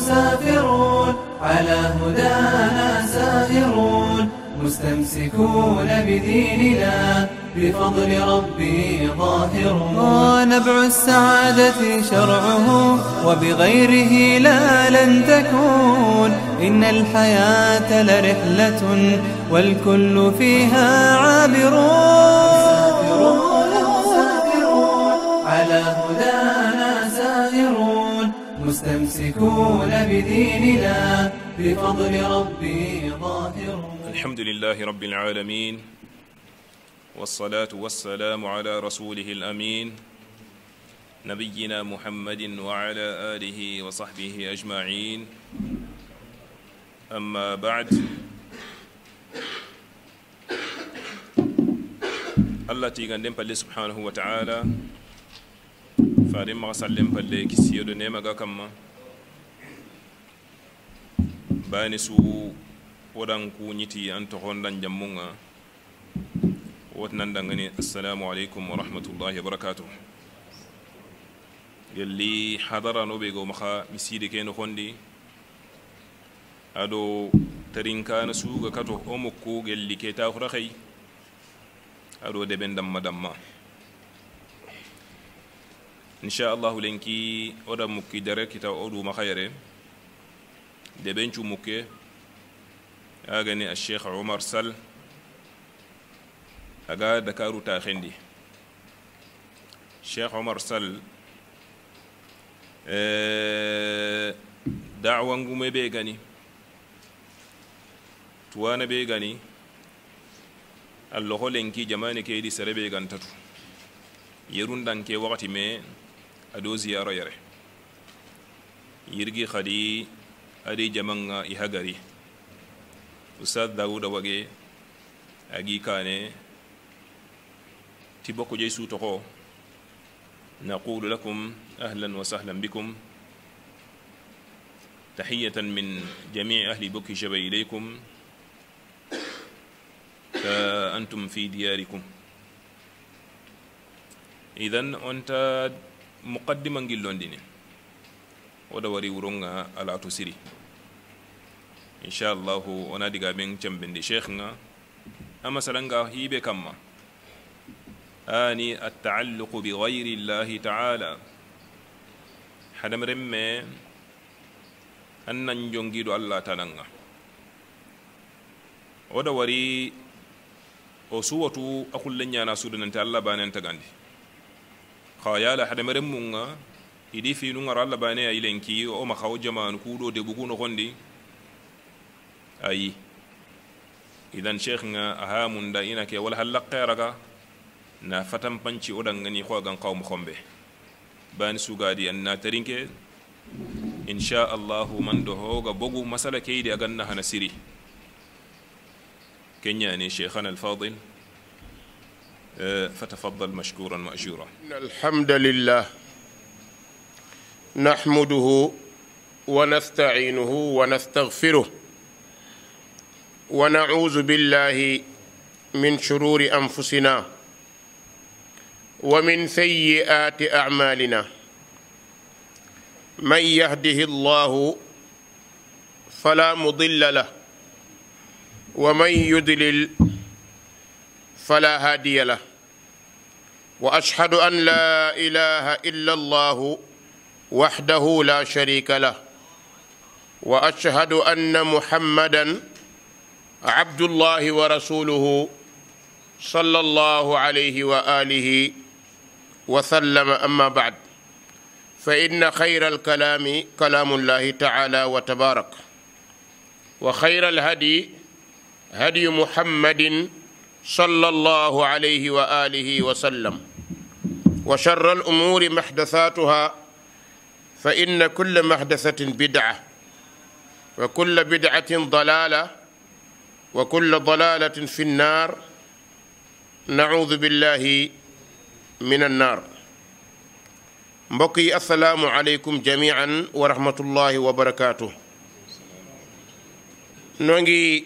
مسافرون على هدانا سائرون مستمسكون بديننا بفضل ربي ظاهرون. ونبع السعادة شرعه وبغيره لا لن تكون. إن الحياة لرحلة والكل فيها عابرون. على هدانا سائرون مستمسكون بديننا بفضل ربي ظاهرون. الحمد لله رب العالمين والصلاة والسلام على رسوله الأمين نبينا محمد وعلى آله وصحبه أجمعين. أما بعد، الله تيغان بالله سبحانه وتعالى فارم سلم بالله كسيو نيما كما باني سو ودان كو نيتي انت هوندان جامونغا وتنان دانغني السلام عليكم ورحمة الله وبركاته. يلي حضر نوبيغو مخا مسيدي كينو خوندي ادو ترينكا نسوغا كاتو اومكو يلي كيتا خرخي ادو دبن دم إن شاء الله لنكي أودا مكي درك كتا أودو مخيره دبن شو مكي أغني الشيخ عمر سل أغا دكارو تاخندي الشيخ عمر سل دعوة نقوم بيغني توانا بيغني اللهو لنكي جماني كيدي سربي غانتاتو يرون دانكي وقتي مي ado ziyara yare yirgi khadi adi jamanga ihagari ustad Dawuda wage agi kane tiboko jesu toko نقول لكم أهلا وسهلا بكم تحية من جميع أهل بوكي شبي إليكم فأنتم في دياركم. إذن أنت مقدما جلون ديني ودوري ورونغا على تسيري إن شاء الله ونادي بين جنب شيخنا أما سلنغا هيبة كما آني التعلق بغير الله تعالى حدا مرمى أن نجنجد الله تنغا ودوري أسوة أقول لن يناسود أنت الله بان تغاندي خايا حدا مرمونغا يدي في نونغ الله بان يلنكي او ما خاو جمان كودو دبوكو نخوندي أي إذن شيخنا أهامون دا إنك ولا هلقى رغا na fatan panci odan ngani ko gan qawm khombe ban sugadi anna tarinke insha Allah man do hoga bogu masala kaydi aganna hana siri kenya ni sheikhana al-fadil فتفضل مشكورا مأجورا. الحمد لله نحمده ونستعينه ونستغفره ونعوذ بالله من شرور أنفسنا ومن سيئات أعمالنا من يهده الله فلا مضل له ومن يضلل فلا هادي له وأشهد أن لا إله إلا الله وحده لا شريك له وأشهد أن محمدا عبد الله ورسوله صلى الله عليه وآله وسلم. أما بعد، فإن خير الكلام كلام الله تعالى وتبارك، وخير الهدي هدي محمد صلى الله عليه وآله وسلم، وشر الأمور محدثاتها، فإن كل محدثة بدعة، وكل بدعة ضلالة، وكل ضلالة في النار، نعوذ بالله من النار. mbokki assalaamu aleykum jamian wa rahmatullahi wa barakatuh. noo ngi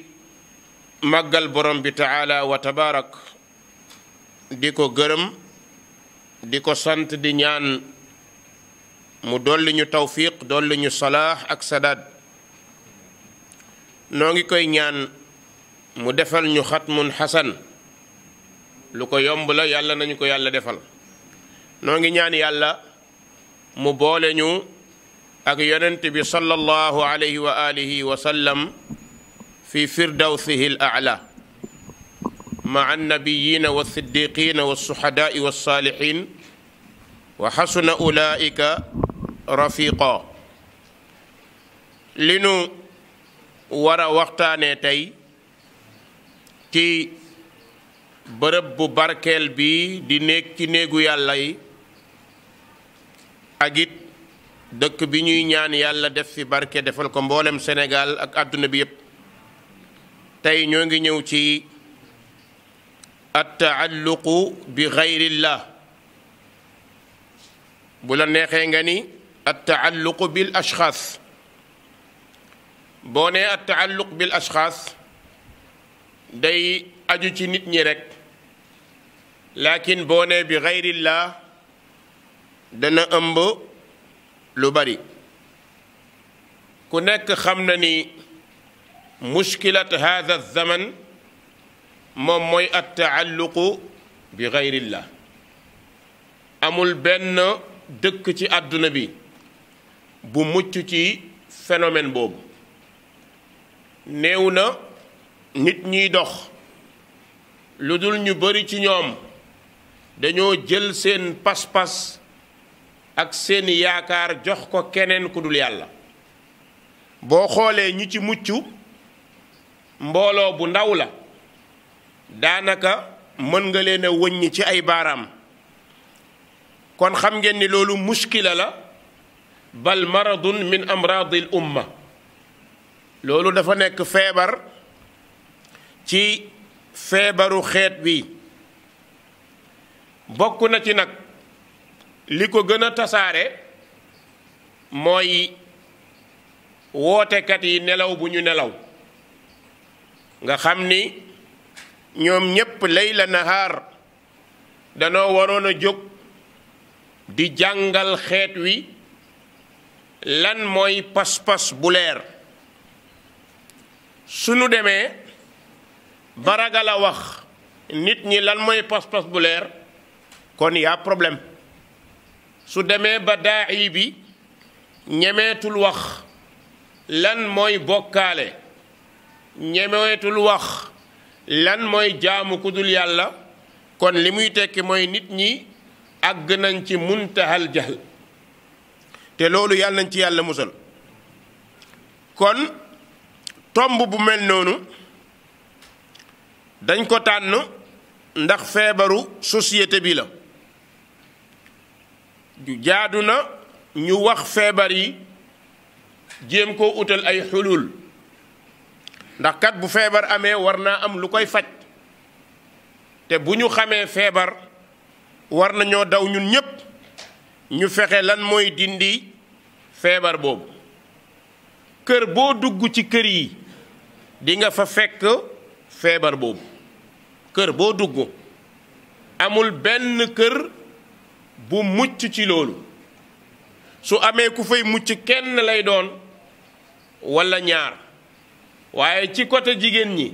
màggal borom bi taala wa tabarak di ko gërëm di ko sant di ñaan mu dolli ñu tawfiq dolli ñu salaax ak sadaad. noo ngi koy ñaan mu defal ñu xatmun xasan, lu ko yomb la, yàlla nañu ko yàlla defal. noo ngi ñaan yàlla mu boole ñu ak yonent bi sallallahu alayhi wa alihi wa sallam fi firdawsihi al a'la maa annabiyina wa siddiqina wa suhadaai wa salihin wa xasuna ulaika rafiqa. li nu war a waxtaanee tey ci bërëb bu barkeel bi di néeg ci néegu yàlla yi ak it dëkk bi ñuy ñaan yàlla def fi barke defal ko mboolem Sénégal ak àdduna bi yépp. tey ñoo ngi ñëw ci attaalluqu bi gayrillah, bu la neexee nga ni attaalluqu bil ashxaas. boo nee attaalluq bil ashxaas day aju ci nit ñi rekk, laakin boo nee bi gayrillah dana ëmb lu bari. ku nekk xam na ni mushkilat hada zaman moom mooy attaalluqu bi gayrillah. amul benn dëkk ci àdduna bi bu mucc ci phénomène boobu. néew na nit ñiy dox lu dul ñu bari ci ñoom dañoo jël seen pas-pas ak seen yaakaar jox ko keneen ku dul yàlla. boo xoolee ñi ci mucc mbooloo bu ndaw la, daanaka mën nga leen a wëññi ci ay baaraam. kon xam ngeen ni loolu muskila la, bal maradun min amraadil umma. loolu dafa nekk feebar ci feebaru xeet bi. bokk na ci nag li ko gën a tasaare mooy wootekat yi nelaw bu ñu nelaw, nga xam ni ñoom ñépp layla nahaar danoo waroon a jóg di jàngal xeet wi lan mooy pas-pas bu leer. sunu demee ba ragal a wax nit ñi lan mooy pas-pas bu leer, kon yaa problème. su demee ba daa'i bi ñemeetul wax lan mooy bokkaale, ñemeetul wax lan mooy jaamu ku dul yàlla, kon li muy tekki mooy nit ñi àgg nañ ci muntahal jahl, te loolu yàlla nañ ci yàlla musal. kon tomb bu mel noonu dañ ko tànn ndax feebaru société bi la. jaadu na ñu wax feebar yi, jéem koo utal ay xulul, ndax kat bu feebar amee war naa am lu koy faj. te bu ñu xamee feebar war nañoo daw ñun ñépp ñu fexe lan mooy dindi feebar boobu. kër boo dugg ci kër yi di nga fa fekk feebar boobu. kër boo dugg amul benn kër bu mucc ci loolu. su amee ku fay mucc kenn lay doon walla ñaar. waaye ci côté jigéen ñi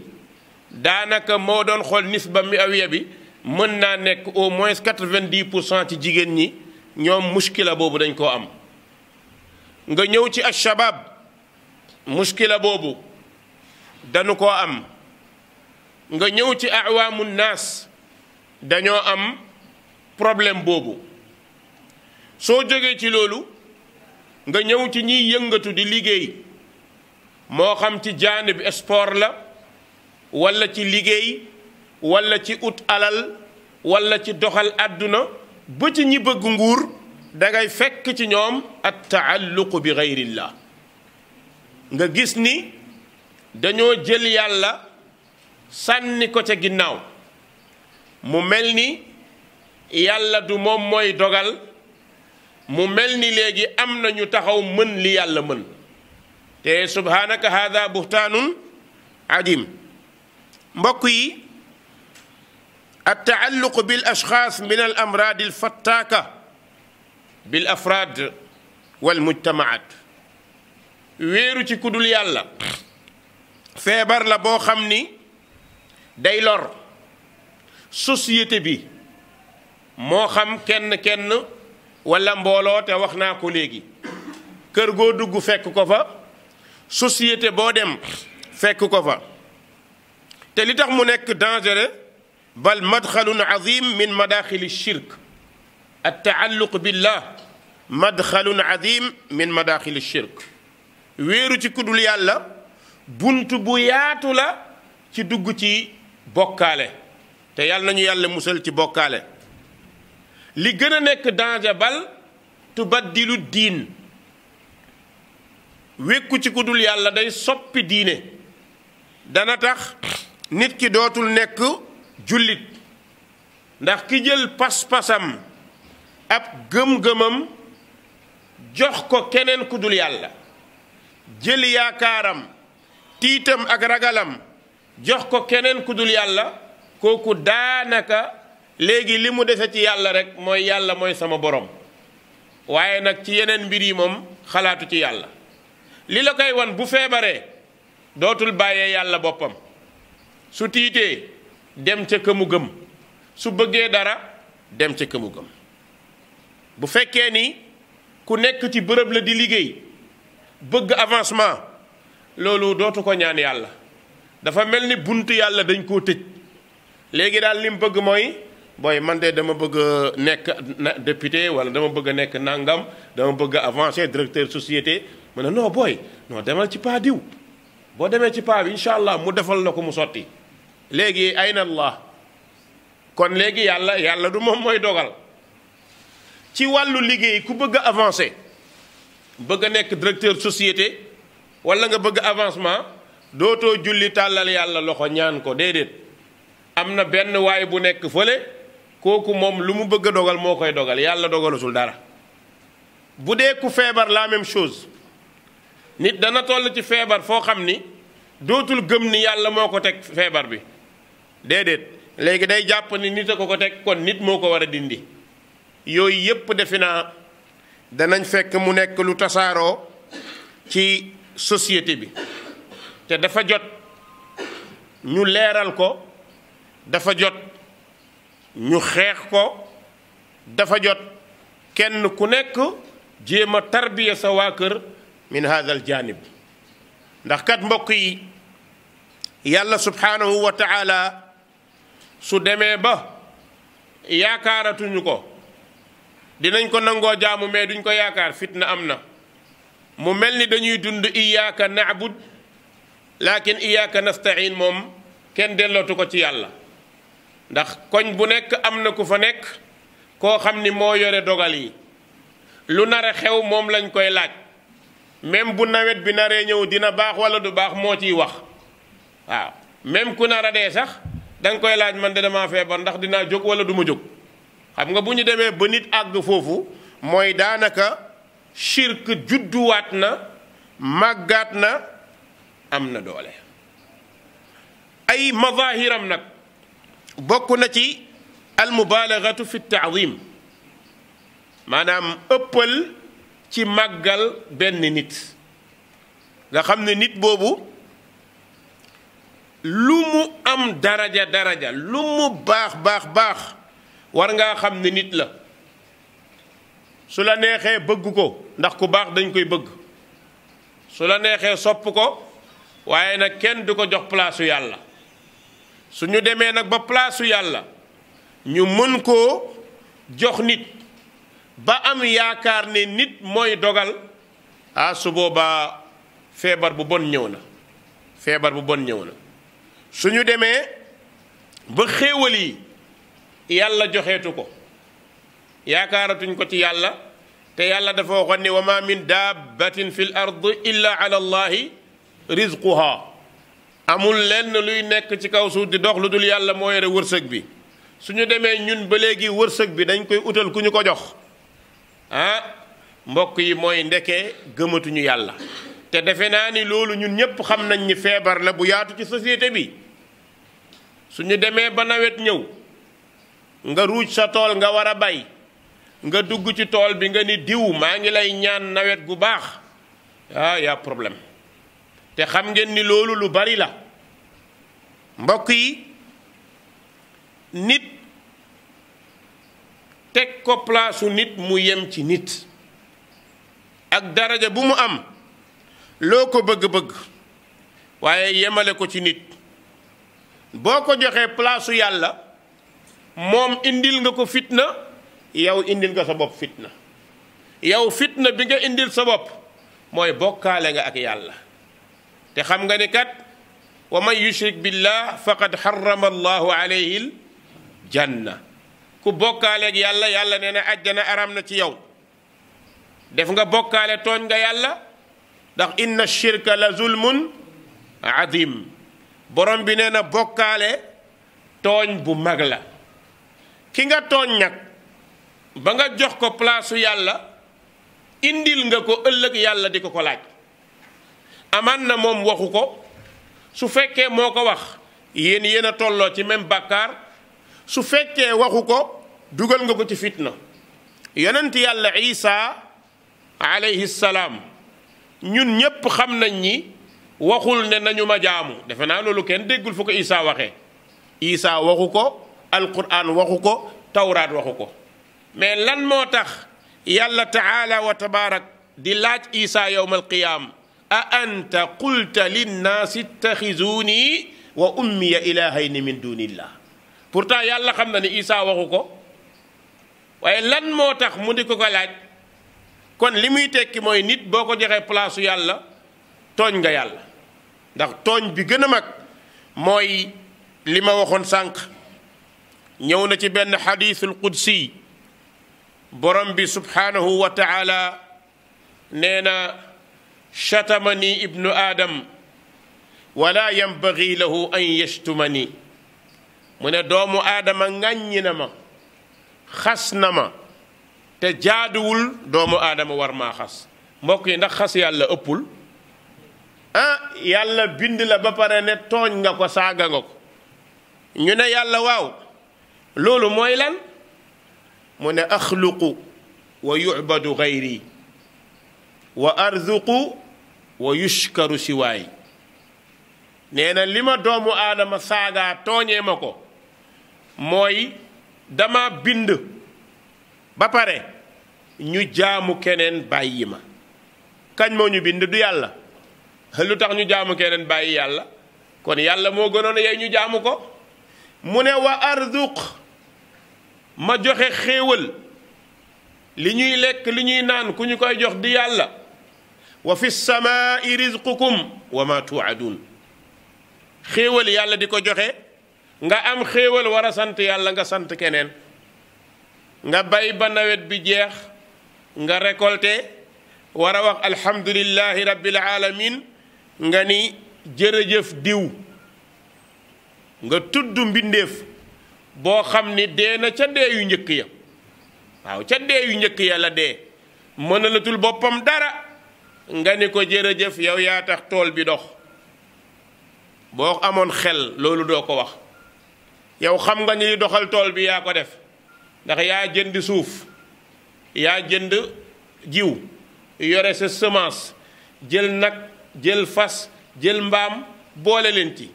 daanaka moo doon xool nisba mi awiya bi mën naa nekk au moins 90% ci jigéen ñi ñoom muskila boobu dañ koo am. nga ñëw ci ashabab, muskila boobu dañu koo am. nga ñëw ci awaamu naas dañoo am problème boobu. soo jógee ci loolu nga ñëw ci ñiy yëngatu di liggéey, moo xam ci jaanib sport la walla ci liggéey walla ci ut alal walla ci doxal àdduna, ba ci ñi bëgg nguur dangay fekk ci ñoom at taalluqu bi gayrillah. nga gis ni dañoo jël yàlla sànni ko ca ginnaaw, mu mel ni yàlla du moom mooy dogal, mu mel ni léegi am na ñu taxaw mën li yàlla mën. te subhanaka hada buhtaanun adim. mbokk yi, at taalluq bil ashxaas min al amraad al fattaaka bil afraad wal mujtamaat. wéeru ci kudul yàlla feebar la boo xam ni day lor société bi, moo xam kenn wala mbooloo. te wax naa ko léegi, kër goo dugg fekk ko fa, société boo dem fekk ko fa. te li tax mu nekk dangereux, bal madxalun azim min madaxili shirk. attaalluq billah madxalun azim min madaxili shirk. wéeru ci kudul yàlla bunt bu yaatu la ci dugg ci bokkaale, te yàlla nañu yàlla musal ci bokkaale. li gën a nekk danger bal tubaddilu diin. wékku ci kudul yàlla day soppi diine, dana tax nit ki dootul nekk jullit, ndax ki jël pas-pasam ab gëm-gëmam jox ko keneen kudul yàlla, jël yaakaaram tiitam ak ragalam jox ko keneen kudul yàlla, kooku daanaka léegi li mu dese ci yàlla rek mooy yàlla mooy sama borom, waaye nag ci yeneen mbir yi moom xalaatu ci yàlla. li la koy wan, bu feebaree dootul bàyyee yàlla boppam, su tiitee dem ca këmu gëm, su bëggee dara dem ca këmu gëm. bu fekkee ni ku nekk ci bërëb la di liggéey bëgg avancement, loolu dootu ko ñaan yàlla, dafa mel ni buntu yàlla dañ koo tëj. léegi daal li mu bëgg mooy booy man de dama bëgg a nekk député, wala dama bëgg a nekk nangam, dama bëgg a avancer directeur société. mu ne non booy non demal ci paa diw, boo demee ci paa bi incha allah mu defal na ko mu sotti. léegi ayna allah, kon léegi yàlla du moom mooy dogal. ci wàllu liggéey ku bëgg a avancer, bëgg a nekk directeur société wala nga bëgg avancement, dootoo julli tàllal yàlla loxo ñaan ko, déedéet. am na benn waay bu nekk fële, kooku moom lu mu bëgg a dogal moo koy dogal, yàlla dogalusul dara. bu dee ku feebar la même chose, nit dana toll ci feebar foo xam ni dootul gëm ni yàlla moo ko teg feebar bi, déedéet. léegi day jàpp ni nit a ko teg, kon nit moo ko war a dindi. yooyu yépp defe naa danañ fekk mu nekk lu tasaaroo ci société bi, te dafa jot ñu leeral ko, dafa jot ñu xeex ko, dafa jot kenn ku nekk jéem a tarbiya sa waa kër min hada al janib. ndax kat mbokk yi, yàlla subhanahu wa taala su demee ba yaakaaratuñu ko, dinañ ko nangoo jaamu mais duñ ko yaakaar, fitna am na. mu mel ni dañuy dund iyyaka na'bud lakin iyyaka nasta'in, moom kenn dellootu ko ci yàlla. ndax koñ bu nekk am na ku fa nekk koo xam ni moo yore dogal yi, lu nar a xew moom lañ koy laaj. même bu nawet bi naree ñëw dina baax wala du baax moo ciy wax. waaw même ku nar a dee sax da nga koy laaj, man de damaa feebar, ndax dinaa jóg wala du ma jóg. xam nga bu ñu demee ba nit àgg foofu, mooy daanaka shirk judduwaat na, màggaat na, am na doole. ay mazahiram nag bokk na ci almubalagatu fi taadim, maanaam ëppal ci màggal benn nit. nga xam ne nit boobu lu mu am daraja, lu mu baax war ngaa xam ne nit la. su la neexee bëgg ko, ndax ku baax dañ koy bëgg. su la neexee sopp ko, waaye nag kenn du ko jox palaasu yàlla. su ñu demee nag ba palaasu yàlla ñu mën koo jox nit ba am yaakaar ne nit mooy dogal, su boobaa feebar bu bon ñëw na. su ñu demee ba xéewal yi yàlla joxeetu ko, yaakaaratuñ ko ci yàlla, te yàlla dafa waxoon ni wa ma min dabbatin fi l ard illa ala allahi rizquha. amul lenn luy nekk ci kaw suuf di dox lu dul yàlla moo yore wërsëg bi. suñu demee ñun ba léegi wërsëg bi dañ koy utal ku ñu ko jox, mbokk yi mooy ndeke gëmatuñu yàlla. te defe naa ni loolu ñun ñépp xam nañ ni feebar la bu yaatu ci société bi. suñu demee ba nawet ñëw, nga ruuj sa tool nga war a bay, nga dugg ci tool bi nga ni diw maa ngi lay ñaan nawet gu baax yaa problème te xam ngeen ni loolu lu bari la mbokk yi nit teg ko palaasu nit mu yem ci nit ak daraja bu mu am loo ko bëgg-bëgg waaye yemale ko ci nit boo ko joxee palaasu yàlla moom indil nga ko fitna yow indil nga sa bopp fitna yow fitna bi nga indil sa bopp mooy bokkaale nga ak yàlla te xam nga ni kat wa man yushrik billah faqad harrama allahu alayhi l janna ku bokkaale ak yàlla yàlla nee na àjjana aram na ci yow def nga bokkaale tooñ nga yàlla ndax inna shirka la zulmun adim borom bi nee na bokkaale tooñ bu mag la ki nga tooñ nag ba nga jox ko palaasu yàlla indil nga ko ëllëg yàlla di ko laaj aman na moom waxu ko su fekkee moo ko wax yéen a tolloo ci même bàkkaar su fekkee waxu ko dugal nga ko ci fitna yonent yàlla isa alayhi salaam ñun ñépp xam nañ ni waxul ne nañu ma jaamu defe naa loolu kenn déggul fu ko isa waxee isa waxu ko alquran waxu ko tawraat waxu ko mais lan moo tax yàlla taala wa tabaarak di laaj isa yowma alqiyaam a anta qulta linnaasi ittaxizuuni wa ummiya ilahayni min dunillah pourtant yàlla xam na ni isa waxu ko waaye lan moo tax mu di ko laaj kon li muy tekki mooy nit boo ko joxee palaasu yàlla tooñ nga yàlla ndax tooñ bi gën a mag mooy li ma waxoon sànq ñëw na ci benn xadiisul qudsi borom bi subhaanahu wa taala nee na chatamani ibnu aadam wala yambagi lahu an yashtumani mu ne doomu aadama ŋàññi na ma xas na ma te jaaduwul doomu aadama war maa xas mbokk yi ndax xas yàlla ëppul yàlla bind la ba pare ne tooñ nga ko saaga nga ko ñu ne yàlla waaw loolu mooy lan mu ne axluqu wa yu'badu gayri wa arzuqu wa yushkaru siwaay nee na li ma doomu aadama saagaa tooñee ma ko mooy dama bind ba pare ñu jaamu keneen bàyyi ma kañ moo ñu bind du yàlla lu tax ñu jaamu keneen bàyyi yàlla kon yàlla moo gënoon yey ñu jaamu ko mu ne wa arzuq ma joxe xéewal li ñuy lekk li ñuy naan ku ñu koy jox di yàlla wa fi samaai rizqukum wa ma tuadun xéewal yàlla di ko joxe nga am xéewal war a sant yàlla nga sant keneen nga bay ba nawet bi jeex nga récolté war a wax alhamdulillahi rabbil alamin nga ni jërëjëf diw nga tudd mbindeef boo xam ni dee na ca dee yu njëkk ya waaw ca dee yu njëkk ya la dee mënalatul boppam dara nga ni ko jërëjëf yow yaa tax tool bi dox boo amoon xel loolu doo ko wax yow xam nga ni doxal tool bi yaa ko def ndax yaa jënd suuf yaa jënd jiw yore sa semence jël nag jël fas jël mbaam boole leen ci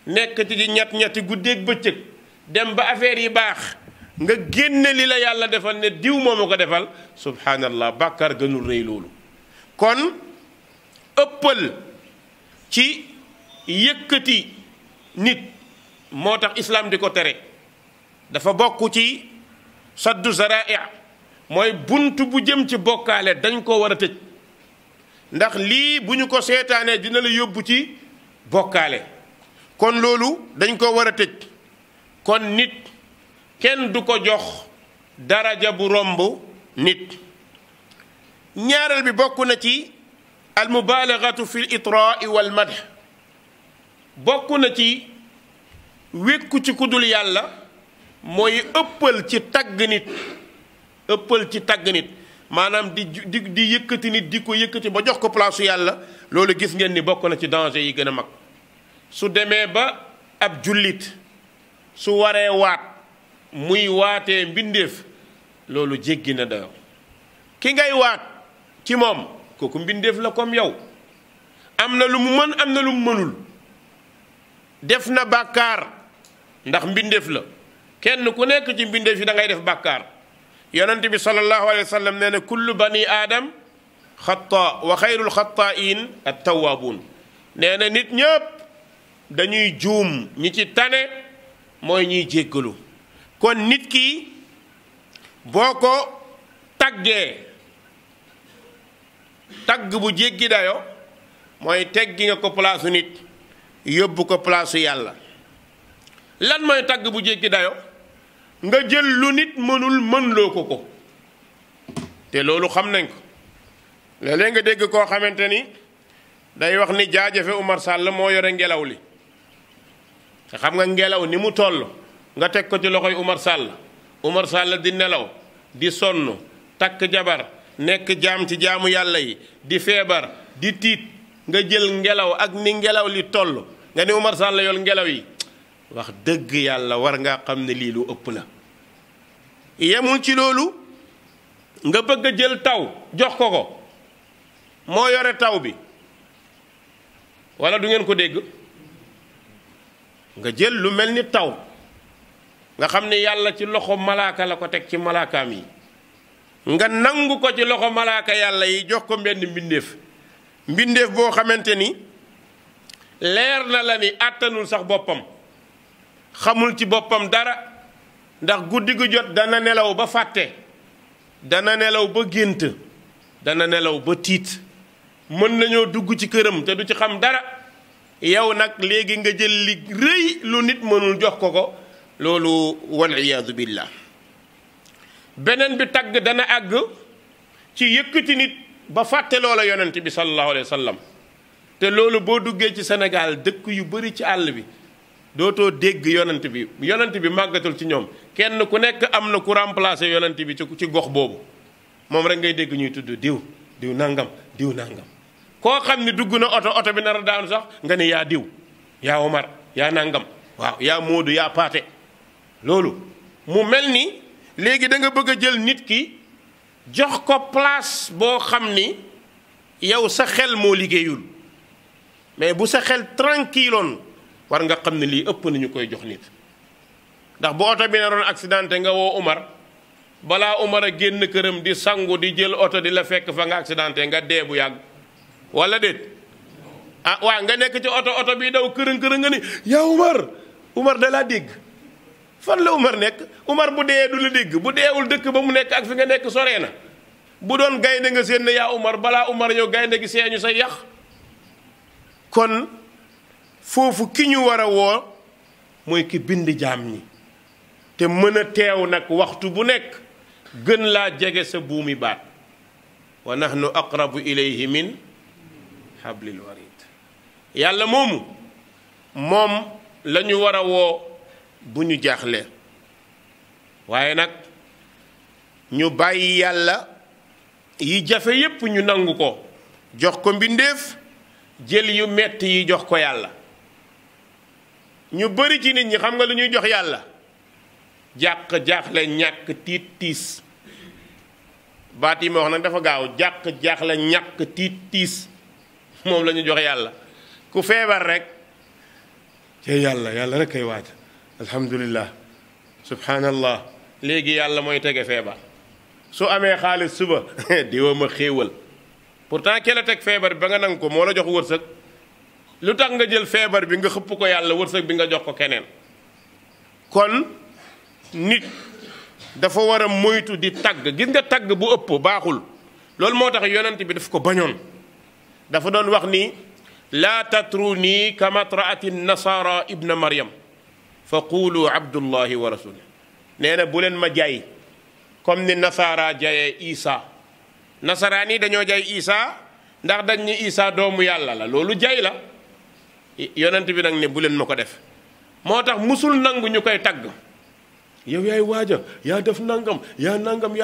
nekk ci ñetti guddeeg bëccëg dem ba affaire yi baax nga génne li la yàlla defal ne diw moo ma ko defal subhanallah bàkkaar gënul rëy loolu kon ëppal ci yëkkati nit moo tax islam di ko tere dafa bokk ci saddu zara'i mooy bunt bu jëm ci bokkaale dañ ko war a tëj ndax lii bu ñu ko seetaanee dina la yóbbu ci bokkaale kon loolu dañ ko war a tëj kon nit kenn du ko jox daraja bu romb nit ñaareel bi bokk na ci almubalagatu fi l itraai wal madh bokk na ci wékku ci kudul yàlla mooy ëppal ci tagg nit ëppal ci tagg nit maanaam di yëkkati nit di ko yëkkati ba jox ko place yàlla loolu gis ngeen ni bokk na ci danger yi gën a mag su demee ba ab jullit su waree waat muy waatee mbindeef loolu jéggi na dayo ki ngay waat ci moom kooku mbindeef la comme yow am na lu mu mën am na lu mu mënul def na bàkkaar ndax mbindeef la kenn ku nekk ci mbindeef yi da ngay def bàkkaar yonent bi sallallahu alayhi wa sallam nee na kullu bani aadam xata wa xayrul xataain at tawaabuun nee na nit ñëpp dañuy juum ñi ci tane mooy ñuy jéggalu kon nit ki boo ko taggee tagg bu jéggi dayo mooy teggi nga ko palaasu nit yóbbu ko palaasu yàlla lan mooy tagg bu jéggi dayo nga jël lu nit mënul mënloo ko te loolu xam nañ ko léeg-léeg nga dégg koo xamante ni day wax ni jaajëfe Umar Sall moo yore ngelaw li te xam nga ngelaw ni mu toll nga teg ko ci loxoy Umar Sall di nelaw di sonn takk jabar nekk jaam ci jaamu yàlla yi di feebar di tiit nga jël ngelaw ak ni ngelaw li toll nga ni Umar Sall yor ngelaw yi wax dëgg yàlla war nga xam ne lii lu ëpp la yemul ci loolu nga bëgg a jël taw jox ko moo yore taw bi wala du ngeen ko dégg nga jël lu mel ni taw nga xam ne yàlla ci loxo malaaka la ko teg ci malaakaam yi nga nangu ko ci loxo malaaka yàlla yi jox ko mbenn mbindeef boo xamante ni leer na la ni àttanul sax boppam xamul ci boppam dara ndax guddi gu jot dana nelaw ba fàtte dana nelaw ba gént dana nelaw ba tiit mën nañoo dugg ci këram te du ci xam dara yow nag léegi nga jël li rëy lu nit mënul jox ko loolu wal iyaadu billah beneen bi tagg dana àgg ci yëkkati nit ba fàtte loola yonent bi sallallahu alayhi wa sallam te loolu boo duggee ci Sénégal dëkk yu bari ci àll bi dootoo dégg yonent bi màggatul ci ñoom kenn ku nekk am na ku remplacer yonent bi ci gox boobu moom rek ngay dégg ñuy tudd diw nangam diw nangam koo xam ni dugg na oto bi nar a daanu sax nga ne yaa diw yaa Omar yaa nangam waaw yaa Moodu yaa Paate loolu mu mel ni léegi da nga bëgg a jël nit ki jox ko place boo xam ni yow sa xel moo liggéeyul mais bu sa xel tranquilloon war nga xam ne lii ëpp nañu koy jox nit ndax bu oto bi naroon accidenté nga woo Umar balaa Umar a génn këram di sangu di jël oto di la fekk fa nga accidenté nga dee bu yàgg wala déet ah waa nga nekk ci oto bii daw kërën nga ni yaa Umar da laa dégg fan la Umar nekk Umar bu dee du la dégg bu deewul dëkk ba mu nekk ak fi nga nekk soree na bu doon gaynde nga seen ne yaa Umar balaa Umar ñëw gaynde gi seeñu say yax kon foofu ki ñu war a woo mooy ki bind jaam ñi te mën a teew nag waxtu bu nekk gën laa jege sa buumi baat wa nahnu aqrabu ilayhi min hablil warid yàlla moom la ñu war a woo bu ñu jaaxlee waaye nag ñu bàyyi yàlla yi jafe yépp ñu nangu ko jox ko mbindeef jël yu metti yi jox ko yàlla ñu bari ci nit ñi xam nga lu ñuy jox yàlla jàq jaaxle ñàkk tiit tiis baat yi ma wax nag dafa gaaw jàq jaaxle ñàkk tiit tiis moom la ñu jox yàlla ku feebar rek ci yàlla rek kay waaj alhamdulillah subhanallah léegi yàlla mooy tege feebar su amee xaalis suba diwa ma xéewal pourtant ki la teg feebar bi ba nga nangu ko moo la jox wërsëg lu tax nga jël feebar bi nga xëpp ko yàlla wërsëg bi nga jox ko keneen kon nit dafa war a moytu di tagg gis nga tagg bu ëpp baaxul loolu moo tax yonent bi daf ko bañoon dafa doon wax ni laa tatruni kama traati nasara ibna maryam fa qulu abdullahi wa rasulih nee na bu leen ma jaay comme ni nasara jayee isa nasaraan yi dañoo jay isa ndax dañ ni isa doomu yàlla la loolu jay la yonent bi nag ne bu leen ma ko def moo tax musul nangu ñu koy tagg yow yaay waaja yaa def nangam yaa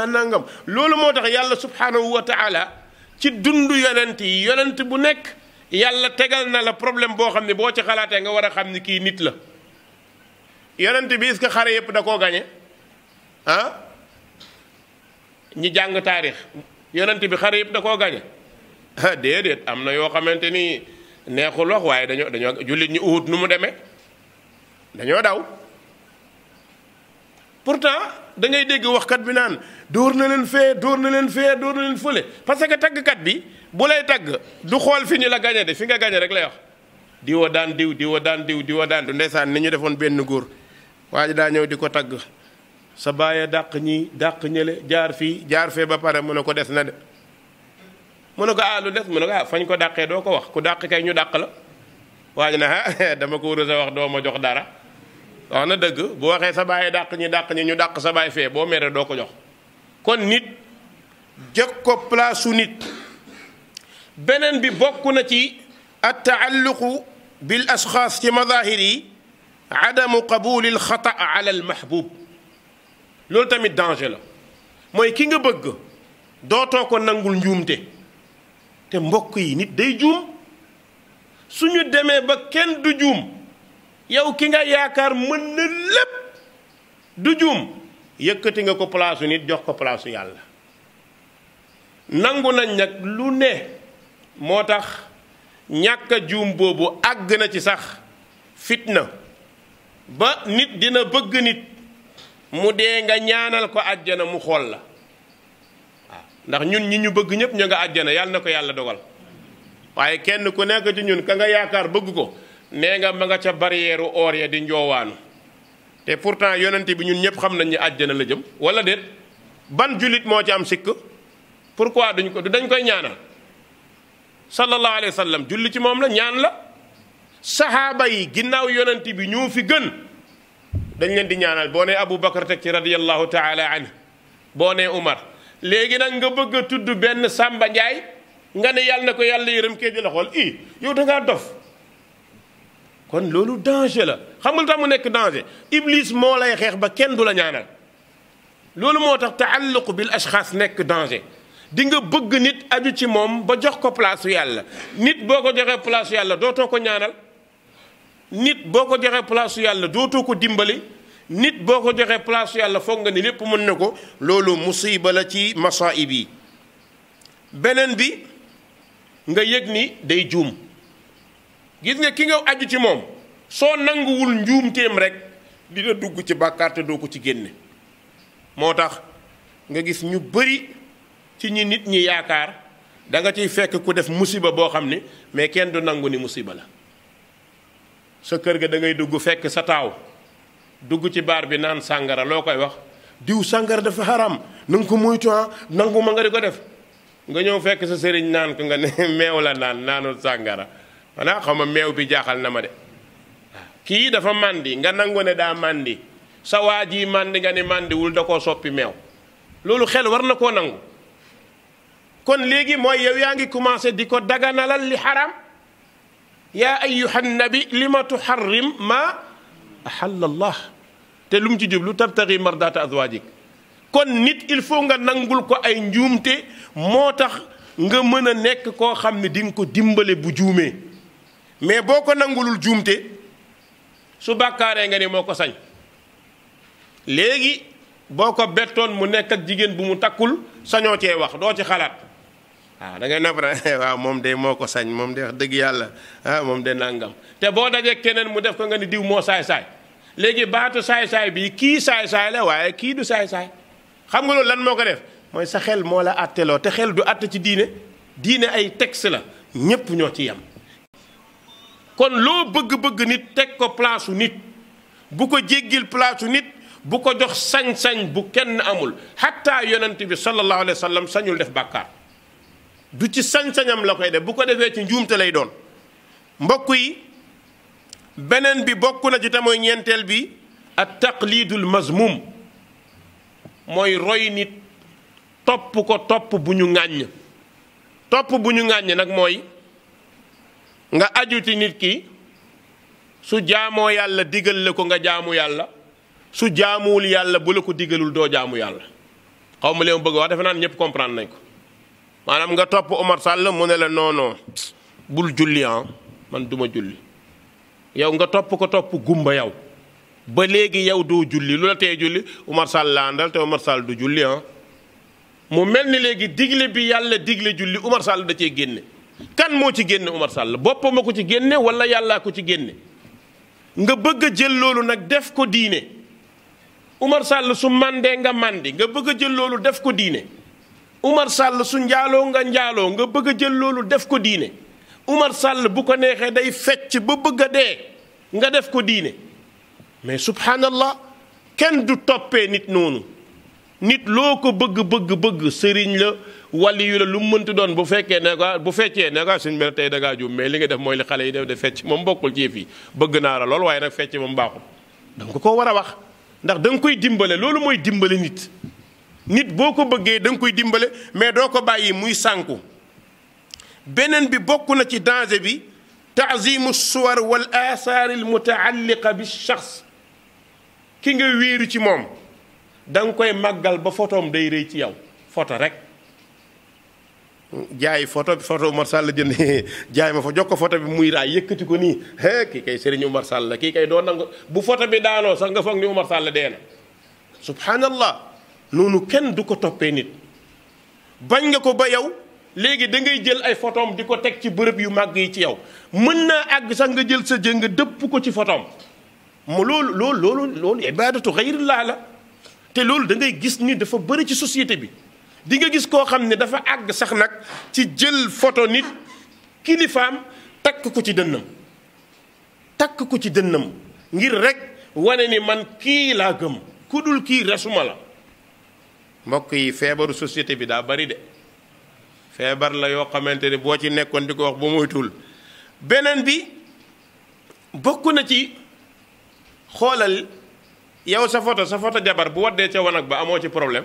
nangam loolu moo tax yàlla subhanahu wa taala ci dundu yonent yi yonent bu nekk yàlla tegal na la problème boo xam ne boo ci xalaatee nga war a xam ni kii nit la yonent bi est-ce que xare yépp da koo gañe ñi jàng taarix yonent bi xare yëpp da koo gañe déedéet am na yoo xamante ni neexul wax waaye dañoo jullit ñi Uhud nu mu demee dañoo daw. pourtant da ngay dégg waxkat bi naan dóor na leen fee dóor na leen fee dóor na leen fële parce que taggkat bi bu lay tagg du xool fi ñu la gañe de fi nga gañe rek lay wax diwa daan diw diwa daan diw diwa daan diw ndeysaan ni ñu defoon benn góor waa ji daa ñëw di ko tagg sa baay dàq ñi dàq ñële jaar fii jaar fee ba pare mu ne ko des na de mu ne ko lu des mu ne ko fañ ko dàqee doo ko wax ku dàq kay ñu dàq la waa ji na dama ko wër a wax doo ma jox dara wax na dëgg bu waxee sa baay dàq ñi ñu dàq sa baay fee boo mere doo ko jox kon nit jëkk ko place su nit. beneen bi bokk na ci attaalluqu bil ashxaas ci madahir yi adamu qabuli al xata ala al mahbub loolu tamit danger la mooy ki nga bëgg dootoo ko nangul njuumte te mbokk yi nit day juum suñu demee ba kenn du juum yow ki nga yaakaar mën na lépp du juum yëkkati nga ko place nit jox ko place yàlla nangu nañ nag lu ne moo tax ñàkk a juum boobu àgg na ci sax fitna ba nit dina bëgg nit mu dee nga ñaanal ko àjjana mu xool la waaw ndax ñun ñi ñu bëgg ñëpp ñu nga àjjana yàlla na ko yàlla dogal waaye kenn ku nekk ci ñun ka nga yaakaar bëgg ko nee nga ma nga ca barrière or ya di njoowaanu te pourtant yonente bi ñun ñëpp xam nañ ni àjjana la jëm wala déet ban jullit moo ci am sikk pourquoi dañ koy ñaanal sallallahu alayhi wa sallam julli ci moom la ñaan la sahaaba yi ginnaaw yonente bi ñoo fi gën dañ leen di ñaanal boo nee Abu Bakar teg ci radiyallahu taala anhu boo nee Umar léegi nag nga bëgg a tudd benn Samba Ndiaye nga ne yàlla na ko yàlla yërëm kee di la xool yow da ngaa dof kon loolu danger la xam nga lu tax mu nekk danger Iblis moo lay xeex ba kenn du la ñaanal loolu moo tax taalluq bil ashxaas nekk danger di nga bëgg nit aju ci moom ba jox ko place yàlla nit boo ko joxee place yàlla dootoo ko ñaanal nit boo ko joxee place yàlla dootoo ko dimbali nit boo ko joxee place yàlla foog nga ni lépp mën na ko loolu musiba la ci masaib yi beneen bi nga yëg ni day juum gis nga ki nga aju ci moom soo nanguwul njuumteem rek dina dugg ci bàkkaar te doo ko ci génne moo tax nga gis ñu bëri ci ñi nit ñi yaakaar da nga ciy fekk ku def musiba boo xam ni mais kenn du nangu ni musiba la sa kër ga da ngay dugg fekk sa taaw dugg ci baar bi naan sàngara loo koy wax diw sàngara dafa haram na nga ko moytu nangu ma nga di ko def nga ñëw fekk sa sëriñ naan ko nga ne meew la naanul sàngara xanaa xaw ma meew bi jaaxal na ma de kii dafa màndi nga nangu ne daa màndi sa waa ji màndi nga ne màndiwul da koo soppi meew loolu xel war na koo nangu kon léegi mooy yow yaa ngi commencé di ko daganalal li xaram yaa ayyuha nabi lima tuharrim ma ahalla allah te lu mu ci jublu tabtagi mardata azwajik kon nit il faut nga nangul ko ay njuumte moo tax nga mën a nekk koo xam ne di nga ko dimbale bu juumee mais boo ko nangulul juumte su bàkkaaree nga ni moo ko sañ léegi boo ko bettoon mu nekk ak jigéen bu mu takkul sañoo cee wax doo ci xalaat waaw da ngay nopp waaw moom de moo ko sañ moom de wax dëgg yàlla moom de nangam te boo dajee keneen mu def ko nga ni diw moo saay-saay léegi baatu saay-saay bi kii saay-saay la waaye kii du saay-saay xam nga loolu lan moo ko def mooy sa xel moo la àtteloo te xel du àtte ci diine ay texte la ñépp ñoo ci yem kon loo bëgg-bëgg nit teg ko place nit bu ko jéggil place nit bu ko jox sañ-sañ bu kenn amul hatta yonent bi sallallahu alayhi wa sallam sañul def bàkkaar du ci sañ-sañam la koy def bu ko defee ci njuumte lay doon mbokk yi beneen bi bokk na ci te mooy ñeenteel bi at taqlidul mazmum mooy roy nit topp ko topp bu ñu ŋàññ topp bu ñu ŋàññ nag mooy nga aju ci nit ki su jaamoo yàlla digal la ko nga jaamu yàlla su jaamuwul yàlla bu la ko digalul doo jaamu yàlla xaw ma leen bëgg wax defe naan ñëpp comprendre nañ ko maanaam nga topp Omar Sall mu ne la non bul julli man duma julli yow nga topp ko topp gumba yow ba léegi yow doo julli lu la tee julli Omar Sall la àndal te Omar Sall du julli mu mel ni léegi digle bi yàlla digle julli Umar Sall da cee génne. kan moo ci génne Umar Sall boppam a ko ci génne wala yàllaa ko ci génne nga bëgg a jël loolu nag def ko diine Umar Sall su mandee nga mandi nga bëgg a jël loolu def ko diine Umar Sall su njaaloo nga njaaloo nga bëgg a jël loolu def ko diine Umar Sall bu ko neexee day fecc ba bëgg a dee nga def ko diine mais subhanallah kenn du toppee nit noonu nit loo ko bëgg sëriñ la waliyu la lu mu mënti doon bu fekkee ne bu feccee ne ko suñ mel tey da ngaa juum mais li nga def mooy li xale yi def de fecc moom bokkul ci yëf yi bëgg naa la lool waaye nag fecc moom baaxul da nga ko war a wax ndax da nga koy dimbale loolu mooy dimbale nit boo ko bëggee da nga koy dimbale mais doo ko bàyyi muy sànku beneen bi bokk na ci danger bi taazimu suwar wal asaar al mutaalliqa bi shaxs ki nga wéeru ci moom da nga koy màggal ba photoom day rëy ci yow photo rek jaay photo Umar Sall jënd jaay ma fa jox ko photo bi muy raay yëkkati ko nii kii kay Serigne Umar Sall la kii kay doo nangu bu photo bi daanoo sax nga foog ni Umar Sall dee na subhanallah noonu kenn du ko toppee nit bañ nga ko ba yow léegi da ngay jël ay photoom di ko teg ci bërëb yu màgg yi ci yow mën naa àgg sax nga jël sa jën nga dëpp ko ci photoom mu loolu ibadatu xayrillah la te loolu da ngay gis ni dafa bëri ci société bi di nga gis koo xam ne dafa àgg sax nag ci jël photo nit kilifaam takk ko ci dënnam ngir rek wane ni man kii laa gëm ku dul kii resuma la mbokk yi feebaru société bi daa bari de feebar la yoo xamante ne boo ci nekkoon di ko wax ba moytul beneen bi bokk na ci xoolal yow sa photo jabar bu waddee ca wanag ba amoo ci problème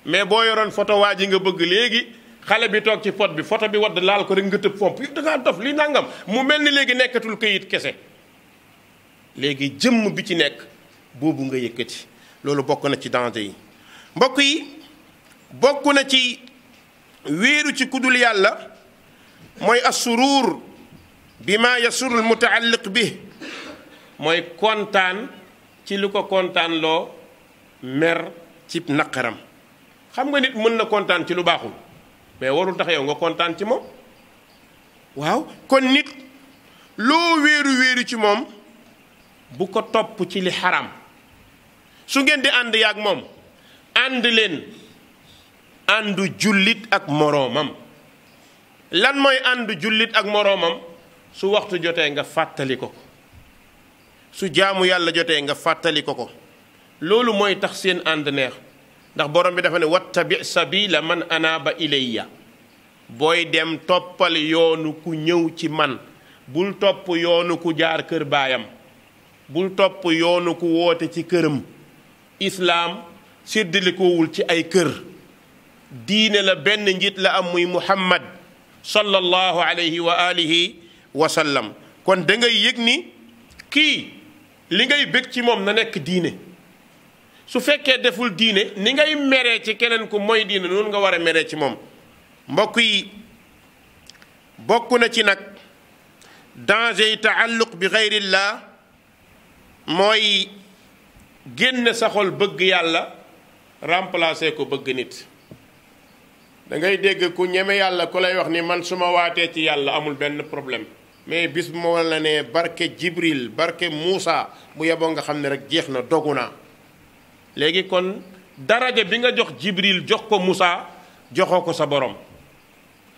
mais boo yoroon photo waa ji nga bëgg léegi xale bi toog ci pot bi photo bi wadd laal ko rek nga tëb fomp yow da ngaa dof li nangam mu mel ni léegi nekkatul këyit kese léegi jëmm bi ci nekk boobu nga yëkkati loolu bokk na ci danger yi mbokk yi bokk na ci wéeru ci kudul yàlla mooy assuruur bi ma yasurul mutaalliq bi mooy kontaan ci lu ko kontaan loo mer ci naqaram xam nga nit mën na kontaan ci lu baaxul mais warul tax yow nga kontaan ci moom waaw kon nit loo wéeru ci moom bu ko topp ci li xaram su ngeen di ànd yaag moom ànd leen àndu jullit ak moroomam lan mooy àndu jullit ak moroomam su waxtu jotee nga fàttali ko su jaamu yàlla jotee nga fàttali ko loolu mooy tax seen ànd neex ndax borom bi dafa ne wattabi sabila man anaaba ilayya booy dem toppal yoonu ku ñëw ci man bul topp yoonu ku jaar kër baayam bul topp yoonu ku woote ci këram islaam séddalikoowul ci ay kër diine la benn njiit la am muy muhammad sallallahu alayhi wa alihi wa sallam kon da ngay yëg ni kii li ngay bëgg ci moom na nekk diine su fekkee deful diine ni ngay meree ci keneen ku mooy diine noonu nga war a meree ci moom mbokk yi bokk na ci nag danger yi taalluq bi gayrillah mooy génn sa xol bëgg yàlla remplacer ko bëgg nit da ngay dégg ku ñeme yàlla ku lay wax ni man su ma waatee ci yàlla amul benn problème mais bis moo la ne barke Jibril barke Muusa bu yeboo nga xam ne rek jeex na dogu naa léegi kon daraja bi nga jox Jibril jox ko Muusa joxoo ko sa borom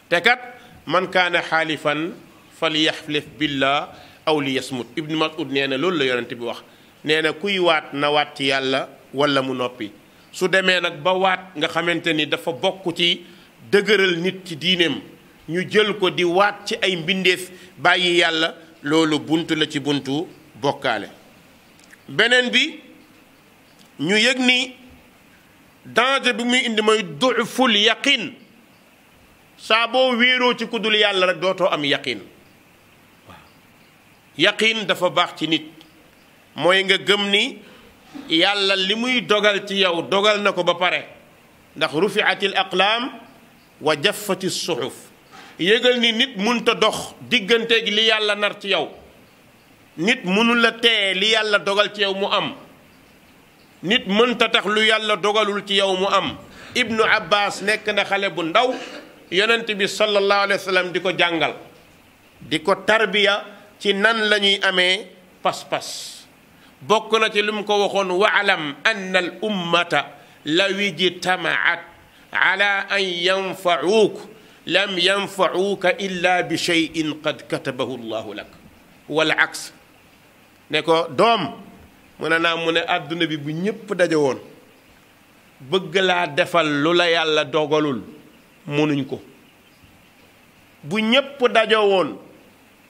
te kat man kaana xaalifan falyaxlif billah aw li yasmut Ibnu Mas'ud nee na loolu la yonent bi wax nee na kuy waat na waat ci yàlla wala mu noppi su demee nag ba waat nga xamante ni dafa bokk ci dëgëral nit ci diineem ñu jël ko di waat ci ay mbindeef bàyyi yàlla loolu buntu la ci buntu bokkaale beneen bi ñu yëg ni danger bi muy indi mooy du'ful yaqin saa boo wéeroo ci ku dul yàlla rek dootoo am yaqin waaw yaqin dafa baax ci nit mooy nga gëm ni yàlla li muy dogal ci yow dogal na ko ba pare ndax rufiatil aqlaam wa jaffati suxuf yëgal ni nit munta dox digganteeg li yàlla nar ci yow nit mënul la tee li yàlla dogal ci yow mu am nit mënta tax lu yàlla dogalul ci yow mu am ibnu abbas nekk na xale bu ndaw yonent bi sallallahu alayhi wa sallam di ko jàngal di ko tarbiya ci nan la ñuy amee pas-pas bokk na ci lu mu ko waxoon waalam anna al ummata law ijtamaat ala an yanfauuk lam yanfauuka illa bi cheyin qad katabahu llahu lak wal aks ne ko doom mu ne naa mu ne àdduna bi bu ñépp daje woon bëgg laa defal lu la yàlla dogalul mënuñ ko bu ñépp dajoo woon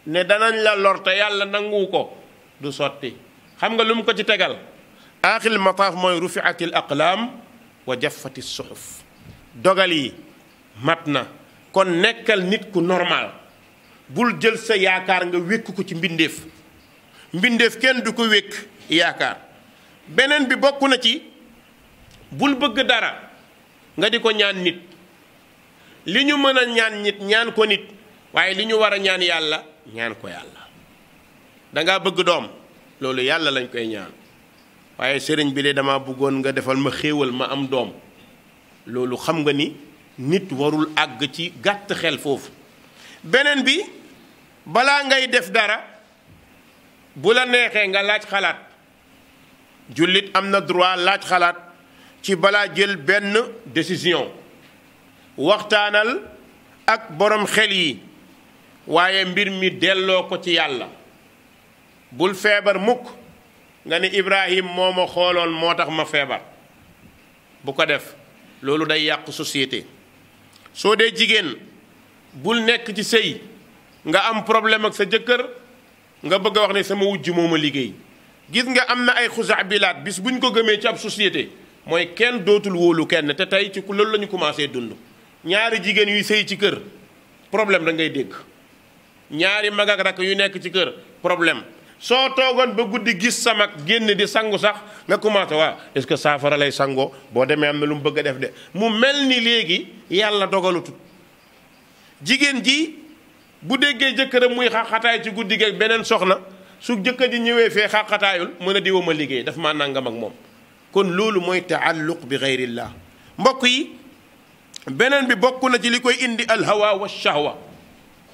ne danañ la lor te yàlla nangu ko du sotti xam nga lu mu ko ci tegal aaxil mataaf mooy rufiati l aqlaam wa jaffati suxuf dogal yi mat na kon nekkal nit ku normal bul jël sa yaakaar nga wékk ko ci mbindeef mbindeef kenn du ko wékk yaakaar beneen bi bokk na ci bul bëgg dara nga di ko ñaan nit li ñu mën a ñaan nit ñaan ko nit waaye li ñu war a ñaan yàlla ñaan ko yàlla dangaa bëgg doom loolu yàlla lañ koy ñaan waaye sëriñ bi de dama bëggoon nga defal ma xéewal ma am doom loolu xam nga ni nit warul àgg ci gàtt xel foofu beneen bi balaa ngay def dara bu la neexee nga laaj xalaat jullit am na droit laaj xalaat ci balaa jël benn décision waxtaanal ak borom xel yi waaye mbir mi delloo ko ci yàlla bul feebar mukk nga ni Ibrahim moo ma xooloon moo tax ma feebar bu ko def loolu day yàq société soo dee jigéen bul nekk ci sëy nga am problème ak sa jëkkër nga bëgg a wax ne sama wujj moo ma liggéey gis nga am na ay xusaabilaat bis buñ ko gëmee ci ab société mooy kenn dootul wóolu kenn te tey ci loolu la ñu commencé dund ñaari jigéen yuy sëy ci kër problème da ngay dégg ñaari mag ak rakk yu nekk ci kër problème soo toogoon ba guddi gis sa mag génn di sangu sax nga commencé waa est-ce que saafara lay sangoo boo demee am na lu mu bëgg a def de mu mel ni léegi yàlla dogalutut jigéen ji bu déggee jëkkëram muy xaqataay ci guddi gi beneen soxna su jëkkër ji ñëwee fee xaqataayul mën a diwa ma liggéey daf maa nangam ak moom kon loolu mooy taalluq bi gayrillah mbokk yi beneen bi bokk na ci li koy indi alhawa wa shahwa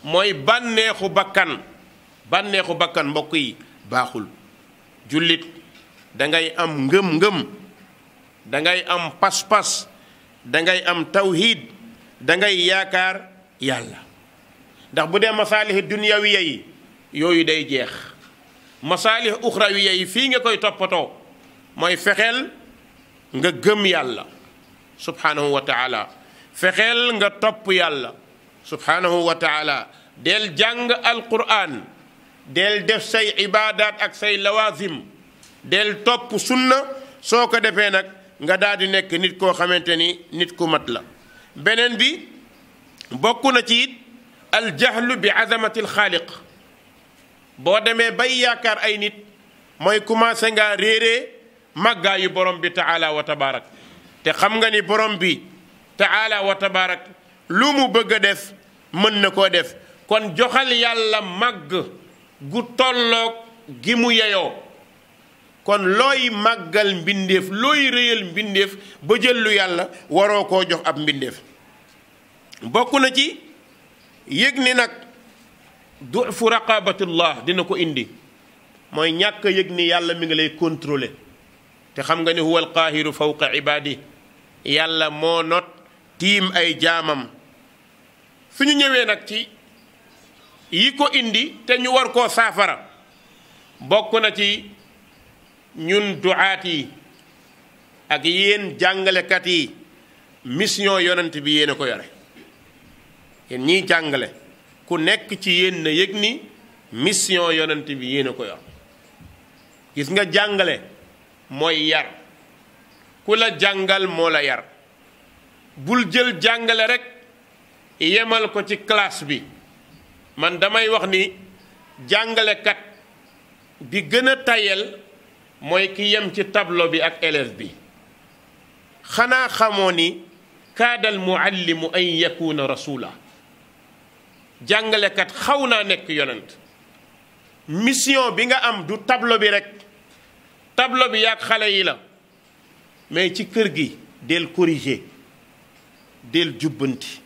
mooy bànneexu bakkan mbokk yi baaxul jullit dangay am ngëm-ngëm dangay am pas-pas dangay am tawhid dangay yaakaar yàlla ndax bu dee masaalih dunyawiya yi yooyu day jeex masaalih uxrawiya yi fii nga koy toppatoo mooy fexeel nga gëm yàlla subhanahu wa taala fexeel nga topp yàlla subhanahu wa taala del jàng alquran del def say ibaadaat ak say lawazim del topp sunna soo ko defee nag nga daal di nekk nit koo xamante ni nit ku mat la beneen bi bokk na ci it aljahlu bi azamati alxaaliq boo demee bay yaakaar ay nit mooy commencé ngaa réeree màggaayu borom bi taala wa tabaarak te xam nga ni borom bi taala wa tabaarak lu mu bëgg a def mën na koo def kon joxal yàlla màgg gu tolloog gi mu yeyoo kon looy màggal mbindeef looy réyal mbindeef ba jël lu yàlla waroo koo jox ab mbindeef bokk na ci yëg ni nag dufu raqabatullah dina ko indi mooy ñàkk yëg ni yàlla mi ngi lay contrôler te xam nga ni huwa alqaahiru fawqa ibaadi yàlla moo not tiim ay jaamam su ñu ñëwee nag ci yi ko indi te ñu war koo saafara bokk na ci ñun duaat yi ak yéen jàngalekat yi mission yonent bi yéen a ko yore yéen ñiy jàngale ku nekk ci yéen na yëg ni mission yonent bi yéen a ko yor gis nga jàngale mooy yar ku la jàngal moo la yar bul jël jàngale rek yemal ko ci classe bi man damay wax ni jàngalekat bi gën a tayel mooy ki yem ci tableau bi ak élève bi xanaa xamoo ni kaadal muallimu an yakuna rasula jàngalekat xaw naa nekk yonent mission bi nga am du tableau bi rek tableau bi yaag xale yi la mais ci kër gi del corriger del jubbanti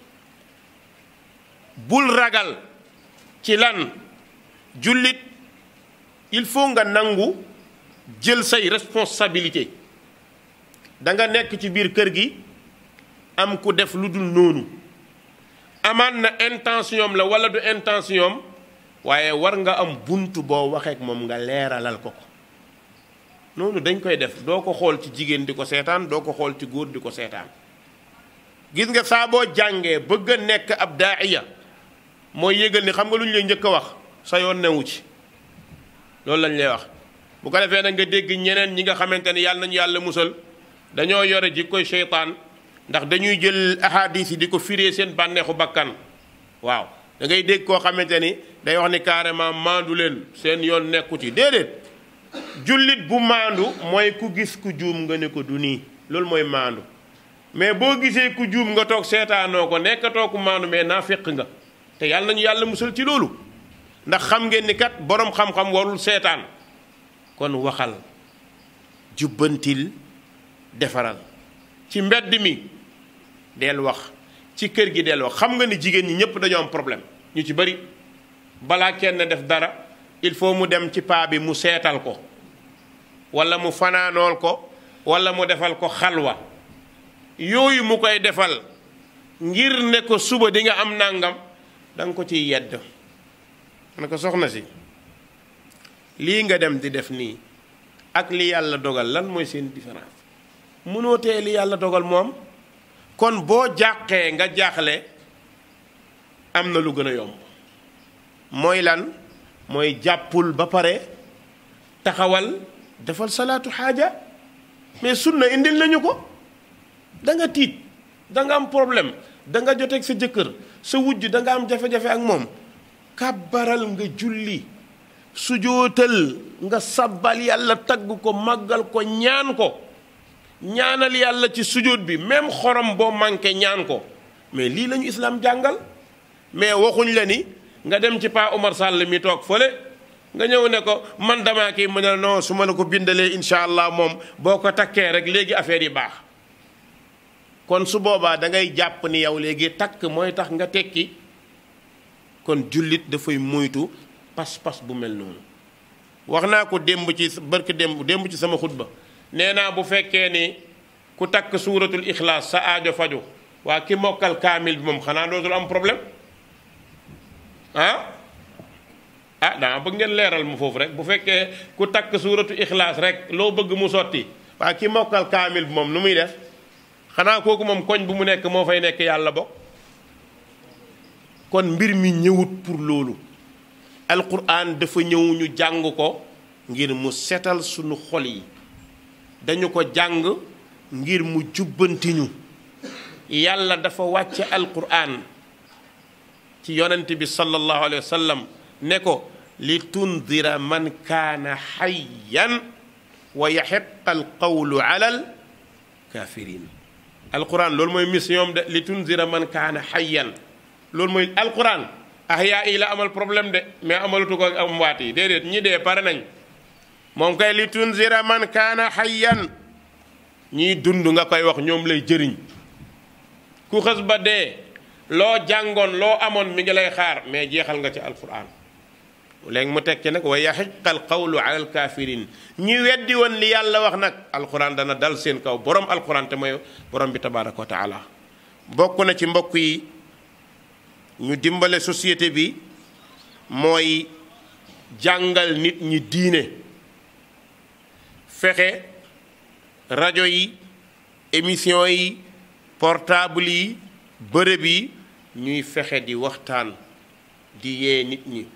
bul ragal ci lan jullit il faut nga nangu jël say responsabilité da nga nekk ci biir kër gi am ku def lu dul noonu amaan na intention la wala du intention waaye war nga am buntu boo waxeek moom nga leeralal ko noonu dañ koy def doo ko xool ci jigéen di ko seetaan doo ko xool ci góor di ko seetaan gis nga saa boo jàngee bëgg a nekk ab daaiya mooy yëgal ni xam nga lu ñu lay njëkk a wax sa yoon newu ci loolu lañ lay wax bu ko defee nag nga dégg ñeneen ñi nga xamante ni yàlla nañu yàlla musal dañoo yore jikkoy seytaan ndax dañuy jël ahadis yi di ko firee seen bànneexu bakkan waaw da ngay dégg koo xamante ni day wax ni carrément maandu leen seen yoon nekku ci déedéet jullit bu maandu mooy ku gis ku juum nga ne ko du nii loolu mooy maandu mais boo gisee ku juum nga toog seetaanoo ko nekkatoo ku maandu mais naaféq nga te yàlla nañu yàlla musal ci loolu ndax xam ngeen ni kat boroom xam-xam warul seetaan kon waxal jubbantil defaral ci mbedd mi del wax ci kër gi del wax xam nga ni jigéen ñi ñëpp dañoo am problème ñu ci bari balaa kenn def dara il faut mu dem ci paa bi mu seetal ko walla mu fanaanool ko walla mu defal ko xalwa yooyu mu koy defal ngir ne ko suba di nga am nàngam da nga ko ciy yedd ne ko soxna si lii nga dem di def nii ak li yàlla dogal lan mooy seen différence mënoo tee li yàlla dogal moom kon boo jàqee nga jaaxle am na lu gën a yomb mooy lan mooy jàppul ba pare taxawal defal salaatu xaaja mais sunna indil nañu ko da nga tiit da nga am problème da nga joteeg sa jëkkër sa wujj da nga am jafe-jafe ak moom kàbbaral nga julli sujootal nga sabbal yàlla tagg ko màggal ko ñaan ko ñaanal yàlla ci sujoot bi même xorom boo manqué ñaan ko mais lii lañu islaam jàngal mais waxuñ la ni nga dem ci Pa Omar Sall mi toog fële nga ñëw ne ko man damaa kii mu ne non su ma la ko bindalee incha allah moom boo ko takkee rek léegi affaire yi baax kon su boobaa da ngay jàpp ni yow léegi takk mooy tax nga tekki kon jullit dafay moytu pas-pas bu mel noonu wax naa ko démb ci barke démb ci sama xutba nee naa bu fekkee ni ku takk suuratul ixlaas sa aajo faju waa ki mokkal kaamil bi moom xanaa dootul am problème dama bëgg ngeen leeral mu foofu rek bu fekkee ku takk suuratu ixlaas rek loo bëgg mu sotti waa ki mokkal kaamil bi moom nu muy def xanaa kooku moom koñ bu mu nekk moo fay nekk yàlla bokk kon mbir mi ñëwut pour loolu alquran dafa ñëw ñu jàng ko ngir mu setal sunu xol yi dañu ko jàng ngir mu jubbantiñu yàlla dafa wàcce alquran ci yonent bi sallallahu alayhi wa sallam ne ko li tundira man kaana hayyan wa yahiqqa alqawlu ala alkafirin alquran loolu mooy mission de li tundira man kaana hayyan loolu mooy alquran ahyaa yi la amal problème de mais amalatu ko ak amwaat yi déedéet ñi dee pare nañ moom kay li tunzira man kaana hayyan ñiy dund nga koy wax ñoom lay jëriñ ku xës ba dee loo jàngoon loo amoon mi ngi lay xaar mais jeexal nga ci alquran léegi mu teg ci nag wa yahiqqa al qawlu ala al kafirin ñi weddi woon li yàlla wax nag alquran dana dal seen kaw borom alquran te mooy borom bi tabaraka wa taala bokk na ci mbokk yi ñu dimbale société bi mooy jàngal nit ñi diine fexe rajo yi émission yi portable yi bërëb yi ñuy fexe di waxtaan di yee nit ñi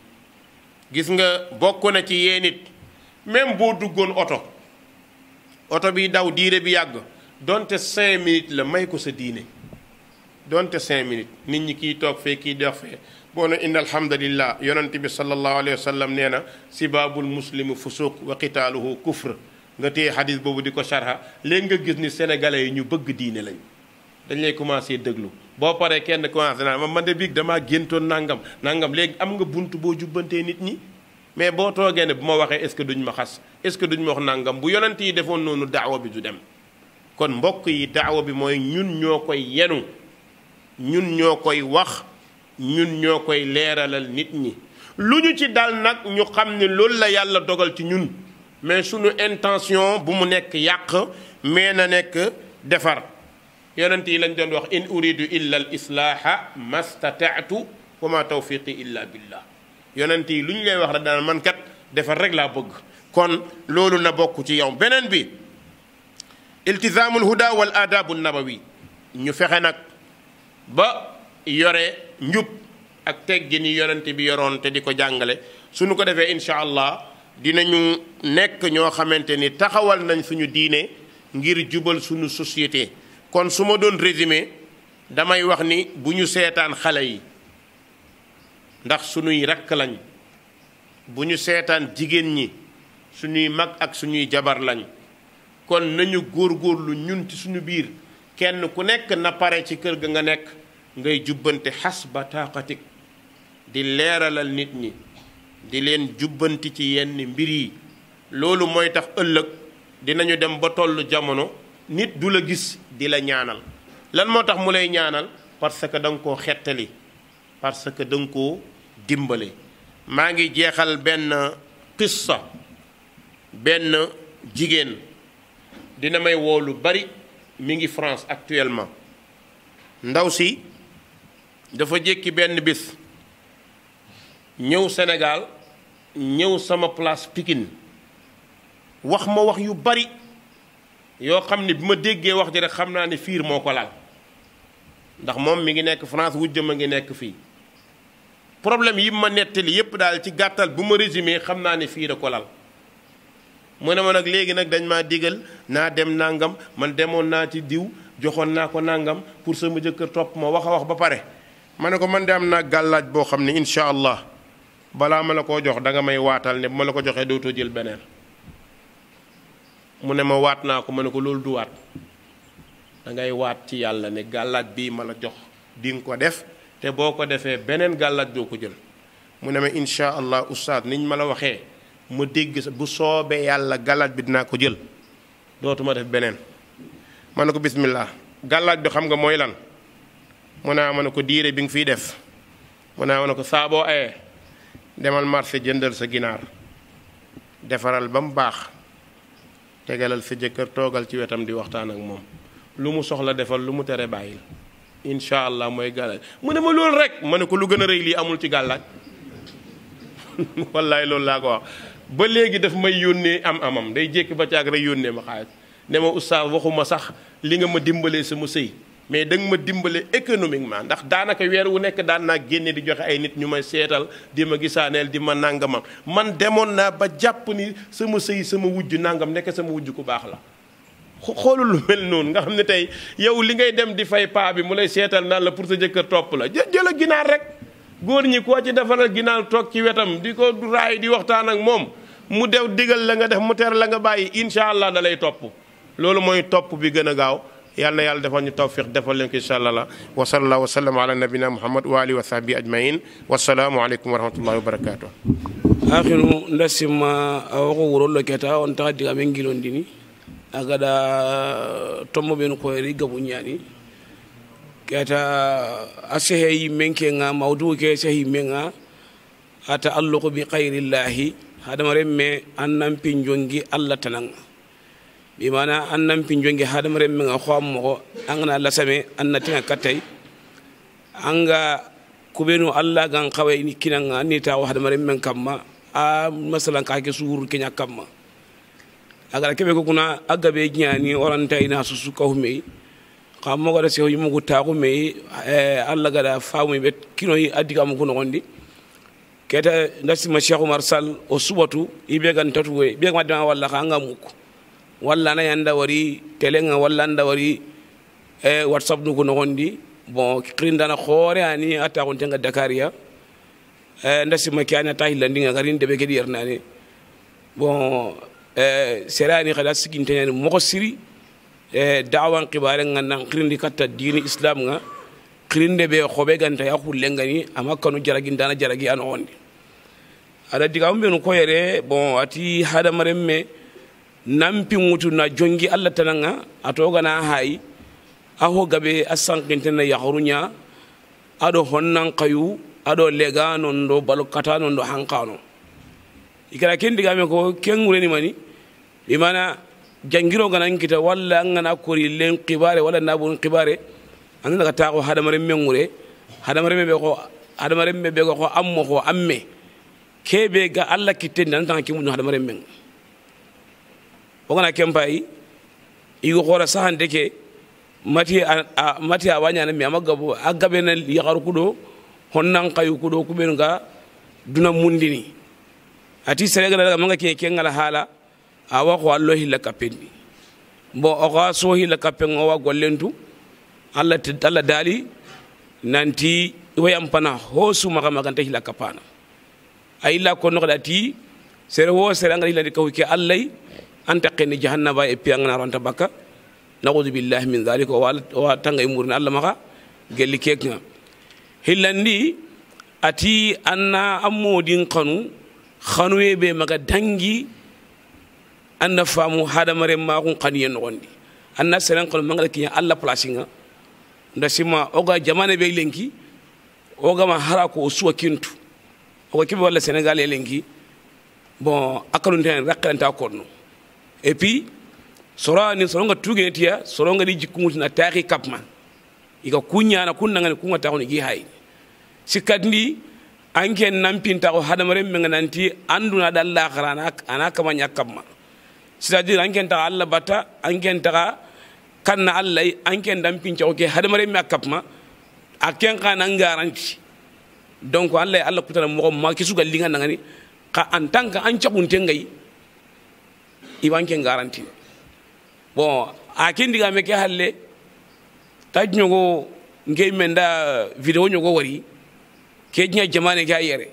gis nga bokk na ci yee nit même boo duggoon oto bi daw diire bi yàgg donte 5 minutes la may ko sa diine donte 5 minutes nit ñi kii toog fee kii dox fee boo ne inna alhamdulillah yonent bi sallallahu alayhi wa sallam nee na sibaabul muslimu fusuq wa qitaaluhu kufr nga téye xadis boobu di ko sharha léegi nga gis ni sénégalais yi ñu bëgg diine lañ dañ lay commencé déglu boo paree kenn commencé naa man de biig damaa géntoon nangam léegi am nga bunt boo jubbantee nit ñi mais boo toogee ne bu ma waxee est-ce que duñ ma xas est-ce que duñ ma wax nangam bu yonent yi defoon noonu daawa bi du dem kon mbokk yi daawa bi mooy ñun ñoo koy yenu ñun ñoo koy wax ñun ñoo koy leeralal nit ñi lu ñu ci dal nag ñu xam ne loolu la yàlla dogal ci ñun mais sunu intention bu mu nekk yàq mais na nekk defar yonent yi lañ doon wax in uridu illa al islaaha mastataatu wa ma tawfiqi illa billah yonent yi lu ñu leen wax rek daan man kat defar rek laa bëgg kon loolu na bokk ci yow beneen bi iltizaamul huda wal aadabu nabawi ñu fexe nag ba yore njub ak teggin yi yonent bi yoroon te di ko jàngale suñu ko defee incha allah dinañu nekk ñoo xamante ni taxawal nañ suñu diine ngir jubal suñu société kon su ma doon résumé damay wax ni bu ñu seetaan xale yi ndax suñuy rakk lañ bu ñu seetaan jigéen ñi suñuy mag ak suñuy jabar lañ kon nañu góorgóorlu ñun ci suñu biir kenn ku nekk na pare ci kër ga nga nekk ngay jubbante xasba taqatik di leeralal nit ñi di leen jubbanti ci yenn mbir yi loolu mooy tax ëllëg dinañu dem ba tollu jamono nit du la gis di la ñaanal lan moo tax mu lay ñaanal parce que da nga koo xettali parce que da nga koo dimbale maa ngi jeexal benn qissa benn jigéen dina may woo lu bari mi ngi France actuellement ndaw si dafa jékki benn bis ñëw Sénégal ñëw sama place Pikine wax ma wax yu bari yoo xam ne bi ma déggee wax ji rek xam naa ne fiir moo ko laal ndax moom mi ngi nekk France wujjam a ngi nekk fii problème yi ma nettali yépp daal ci gàttal bu ma résumé xam naa ne fiir a ko laal mu ne ma nag léegi nag dañ maa digal naa dem nangam man demoon naa ci diw joxoon naa ko nangam pour sama jëkkër topp ma wax a wax ba pare ma ne ko man de am naa gàllaaj boo xam ne incha allah balaa ma la koo jox da nga may waatal ne bu ma la ko joxee dootoo jël beneen mu ne ma waat naa ko ma ne ko loolu du waat da ngay waat ci yàlla ne gàllaaj bii ma la jox di nga ko def te boo ko defee beneen gàllaaj doo ko jël mu ne ma incha allah oustaz niñ ma la waxee ma dégg sa bu soobee yàlla gàllaaj bi dinaa ko jël dootuma def beneen ma ne ko bismillah gàllaaj bi xam nga mooy lan mu naa ma ne ko diire bi nga fiy def mu naa ma ne ko saa boo ayee demal marché jëndal sa ginaar defaral ba mu baax tegalal sa jëkkër toogal ci wetam di waxtaan ak moom lu mu soxla defal lu mu tere bàyyil incha allah mooy gàllaaj mu ne ma loolu rek ma ne ko lu gën a rëy lii amul ci gàllaaj wallaay loolu laa ko wax ba léegi daf may yónnee amam day jékki ba caag rek yónnee ma xaalis ne ma oustaz waxuma sax li nga ma dimbalee sama sëy mais da nga ma dimbale économiquement ndax daanaka weer wu nekk daan naa génne di joxe ay nit ñu may seetal di ma gisaaneel di ma nangamam man demoon naa ba jàpp ni sama sëy sama wujj nangam nekk sama wujj ku baax la xoolul lu mel noonu nga xam ne tey yow li ngay dem di fay paa bi mu lay seetal naan la pour sa jëkkër topp la jëla ginaar rek góor ñi koo ci defaral ginaar toog ci wetam di ko raay di waxtaan ak moom mu dew digal la nga def mu ter la nga bàyyi incha allah da lay topp loolu mooy topp bi gën a gaaw yàlla na yàlla defal ñu tawfiq defal leen ko incha allah wa sallallahu wa sallam ala nabina muhammad wa alihi wa sahbihi ajmain wasalaamu aleykum wa rahmatullahi wa barakatuh akhinu ndasima awoko wurollo keta on taxa diga men ngilondini agada tommo ɓen koyri gabu ñani keta a sehe yimmen ke nga mawdu ke sehe yimmen nga a ta'alluqu bi xayrillahi hadama remme annan pinjongi allah tananga bi mana annan pinjongi hadama remme nga xoam mogo angana lasame anna tinga katay anga kubenu allah gan xaway ni kinanga ni taw hadama remme kamma a masalan ka ke suuru kenya kamma agara kebe ko kuna agabe ñani oranta ina susu kawme xam mo gada seho yimugo taako me allah gada faamu be kino yi adiga mo kono gondi keta ndasima Cheikh Oumar Sall o subatu ibe gan tatuwe be ma dama walla ka ngamuko walla na yanda wari telenga walla anda wari whatsapp du kono gondi bon krindana khore ani ata on tenga dakaria ndasima kiana tahillandinga garinde be kedi yernani bon serani khada sigintene mo siri da'wan qibare ngan qirindi katta dini islam nga qirinde be khobe ganta ya khulengani amakanu jaragi dana jaragi an ondi ada diga umbe no koyere bon ati hada maremme nampi mutu na jongi Allah tananga atoga na hay aho gabe asankintena ya khurunya ado honnan kayu ado lega non do balu kata non do hankano ikara ken diga me ko ken ngureni mani bi mana jangiro ganan kita walla ngana kori len qibare wala nabun qibare an daga ta ko hadamare mengure hadamare me be ko ammo ko amme kebe ga alla kitten nan tan ki mun hadamare men o gana kempai igo khora sahan deke mati a wanya na mi amagabo agabe na yagaru kudo honnan kayu kudo kuben ga duna mundini ati serega daga manga ke ngala hala awa ko allo hilla kapendi bo o ga so hilla kapen o wa gollentu alla talla dali nanti wayam pana hosu maga maganta hilla kapana ayilla ko no dati sere wo sere ngari la ko ke allai anta qini jahannaba e piangna ronta bakka na'udhu billahi min dhalika wa tanga imurna Allah maka gelli kekna hillandi ati anna amodin khanu be maga dangi anna famu hadamare ma kun qaniyen gondi anna seren qol mangala kinya Allah placinga ndasima oga jamane be lenki oga ma harako suwa kintu oga kibe wala Senegal lenki bon akalun ten rakkanta konno et puis sorani soronga tugetiya soronga di jikumuti na taaki kapman iga kunya na kunna ngani kunga taawni gi hay sikandi anke nampinta ko hadamare men nanti anduna dalla kharana ana kama nyakama c'est-à-dire anke ta Allah bata anke ta kanna Allah anke nampinta ko ke hadamare me kapma aken kana ngaranti donc Allah kutana mo ma kisuga linga ngani ka en tant que an chakunte ngai iwanke ngaranti bon akin diga me ke halle tajñogo ngey menda vidéo ñogo wari ke ña jamane ga yere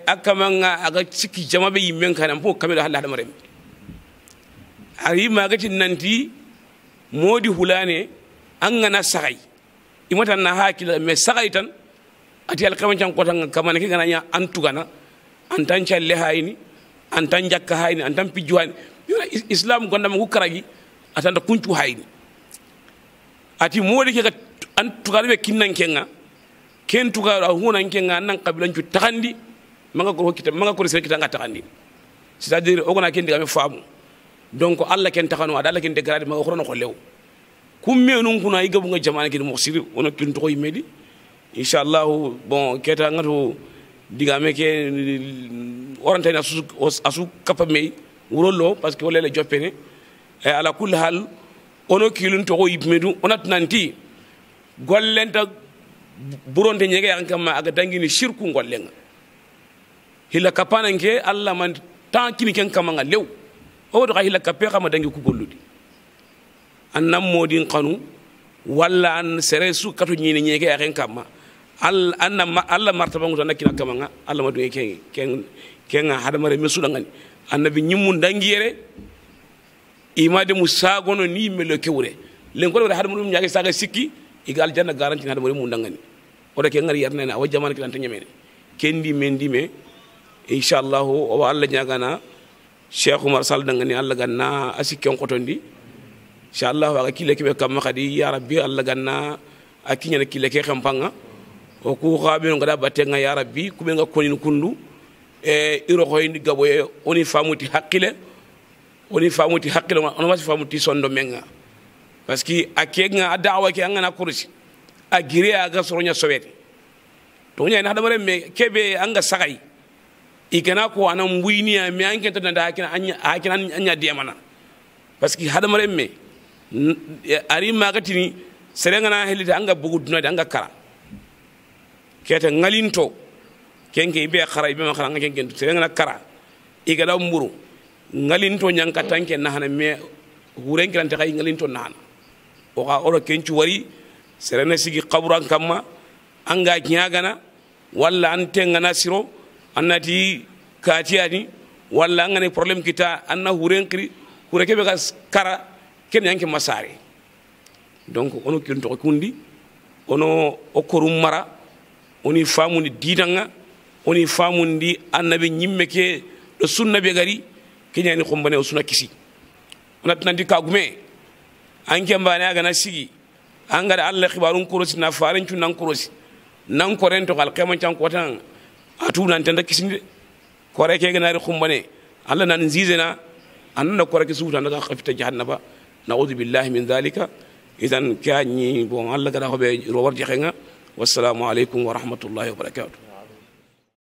akamanga aga sikki jama be yimen kanam po kamelo halla hada marem ari magati nanti modi hulane an ngana sahay imata na hakila me sahay tan ati al kamancan ko tan kamane ke gananya antugana antan challe hayni antan jakka hayni antan pijjuhani islam gondam ko karagi atanda kuncu hayni ati modi ke an tugalbe kinnan kenga ken tugaro hunan kenga nan kabilan cu takandi manga ko hokita manga ko reseki tanga takandi c'est-à-dire o gona ken diga me faamu donc Allah ken takano adala ken degrade maga khorono ko lew kumme nun kuna yiga bunga jamana ken mo siri ono kin to yimedi inshallah bon keta ngato diga me ke orante na asu kapame wurolo parce que wala le jopene e ala kul hal ono kilun to yimmedu onat nanti gollenta buronde nyege yankama aga dangini shirku gollenga hila kapana nke Allah man tan kini ken kamanga lew o do hila kape kama dangi ku golludi annam modin qanu walla an seresu katu nyini nyege yankama Allah martaba nguto nakina kamanga Allah madu ken hadamare mesuda ngani annabi nyimmun dangiyere imade musagono ni melo kewre len ko hadamare mum nyage saga sikki igal janna garanti hadamare mum dangani o de ke ngari yarna na wa jamana kilanta nyamene kendi mendi me inshallah o Allah nyagana Cheikh Oumar Sall dangani Allah ganna asikken qotondi inshallah wa kile kibe kam khadi ya rabbi Allah ganna akinya kile ke xampanga o ku xabe ngada batenga ya rabbi kube nga konin kundu e iro khoyndi gaboye oni famuti haqqile on wasi famuti sondo menga parce que akenga adawa ke ngana kursi agire aga soronya sowete to nya na hadamare me kebe anga sagai ikana ko anan buiniya me anke to nda hakina anya diamana parce que hadamare me ari magatini serenga na helita anga bugu dunade anga kara keta ngalinto kenke ibe khara ibe makara kenke serenga na kara igada mburu ngalinto nyanka tanke na hana me huren kirante kay ngalinto nana o ga oro kencu wari serena sigi qabran kamma anga nyagana walla antengana siro annati katiani walla ngane problem kita anna huren kri hureke be gas kara ken yanke masare donc ono kinto kundi ono okorum mara oni famundi didanga oni famundi annabi nyimme ke do sunna be gari kenyani khombane o sunna kisi onat nandi kagume anke mbane aga na sigi angara Allah khibarun kurosi na faran cu nan kurosi nan korento kal keman can kotan atu nan tanda kisinde kore ke ganari khumbane Allah nan zizena anna kore ke suuta daga khafita jahannaba na'udhu billahi min dhalika idan kani bon Allah gada hobe ro warje khenga wassalamu alaikum wa rahmatullahi wa barakatuh